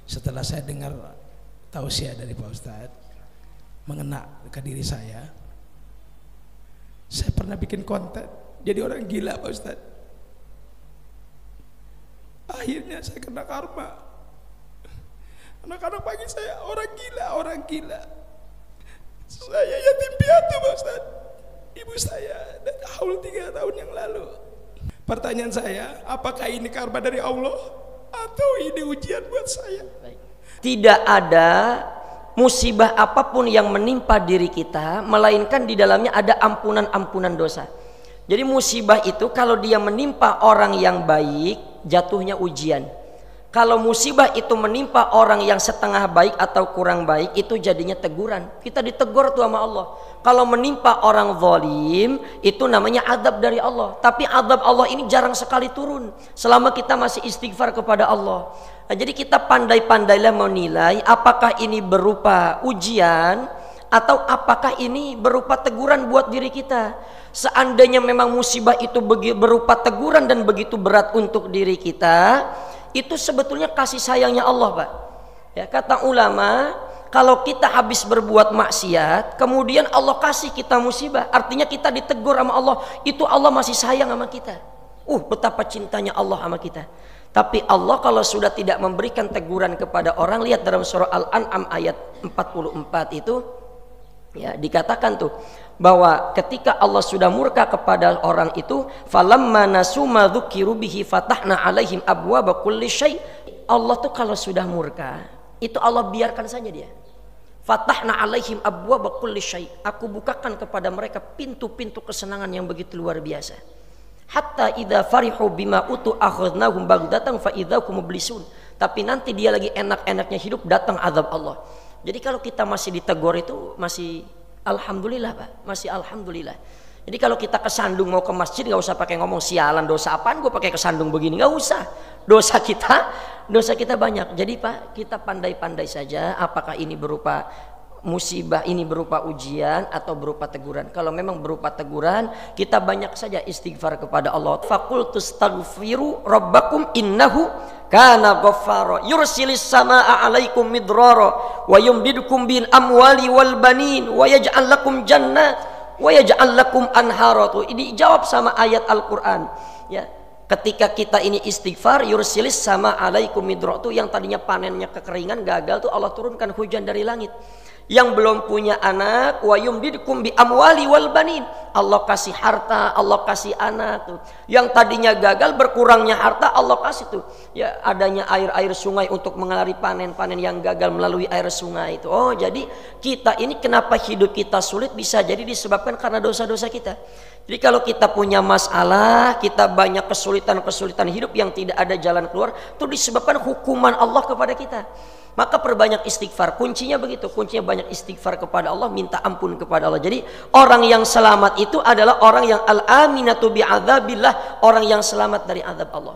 Setelah saya dengar tausiah dari Pak Ustadz, mengena ke diri saya pernah bikin konten jadi orang gila Pak Ustadz. Akhirnya saya kena karma. Anak-anak panggil saya orang gila, orang gila. Saya yatim piatu Pak Ustadz. Ibu saya dan haul 3 tahun yang lalu. Pertanyaan saya, apakah ini karma dari Allah atau ini ujian buat saya? Tidak ada musibah apapun yang menimpa diri kita melainkan di dalamnya ada ampunan-ampunan dosa. Jadi musibah itu kalau dia menimpa orang yang baik, jatuhnya ujian. Kalau musibah itu menimpa orang yang setengah baik atau kurang baik, itu jadinya teguran. Kita ditegur tuh sama Allah. Kalau menimpa orang zalim, itu namanya azab dari Allah. Tapi azab Allah ini jarang sekali turun selama kita masih istighfar kepada Allah. Nah, jadi kita pandai-pandailah menilai apakah ini berupa ujian atau apakah ini berupa teguran buat diri kita. Seandainya memang musibah itu berupa teguran dan begitu berat untuk diri kita, itu sebetulnya kasih sayangnya Allah, Pak. Ya, kata ulama, kalau kita habis berbuat maksiat, kemudian Allah kasih kita musibah, artinya kita ditegur sama Allah, itu Allah masih sayang sama kita. Betapa cintanya Allah sama kita. Tapi Allah kalau sudah tidak memberikan teguran kepada orang, lihat dalam surah Al-An'am ayat 44 itu, ya dikatakan tuh bahwa ketika Allah sudah murka kepada orang itu, falamma nasu ma dzukiru bihi fatahna alaihim abwaaba kulli syai'. Allah tuh kalau sudah murka, itu Allah biarkan saja dia. Fatahna alaihim abwaaba kulli syai'. Aku bukakan kepada mereka pintu-pintu kesenangan yang begitu luar biasa. Hatta idza farihu bima utu akhadnahum baghdatan fa idzahum mublisun. Tapi nanti dia lagi enak-enaknya hidup, datang azab Allah. Jadi kalau kita masih ditegur itu masih alhamdulillah, Pak, masih alhamdulillah. Jadi kalau kita kesandung mau ke masjid, nggak usah pakai ngomong sialan dosa apaan gue pakai kesandung begini, nggak usah. Dosa kita banyak. Jadi Pak, kita pandai-pandai saja apakah ini berupa musibah, ini berupa ujian atau berupa teguran. Kalau memang berupa teguran, kita banyak saja istighfar kepada Allah. Faqultu astaghfiru rabbakum innahu kana ghaffara yursilis samaa 'alaikum midrara wa yumdidukum bil amwali wal banin wa yaj'al lakum jannat wa yaj'al lakum anhara. Ini jawab sama ayat Al-Qur'an, ya. Ketika kita ini istighfar, yursilis sama 'alaikum midrara, itu yang tadinya panennya kekeringan gagal tuh Allah turunkan hujan dari langit. Yang belum punya anak, wa yumdidukum bi amwali wal banin, Allah kasih harta, Allah kasih anak tuh. Yang tadinya gagal, berkurangnya harta, Allah kasih tuh, ya adanya air-air sungai untuk mengaliri panen-panen yang gagal melalui air sungai itu. Jadi kita ini kenapa hidup kita sulit, bisa jadi disebabkan karena dosa-dosa kita. Jadi kalau kita punya masalah, kita banyak kesulitan-kesulitan hidup yang tidak ada jalan keluar, itu disebabkan hukuman Allah kepada kita. Maka perbanyak istighfar, kuncinya begitu, kuncinya banyak istighfar kepada Allah, minta ampun kepada Allah. Jadi orang yang selamat itu adalah orang yang al-aminatu bi'adzabillah, orang yang selamat dari azab Allah.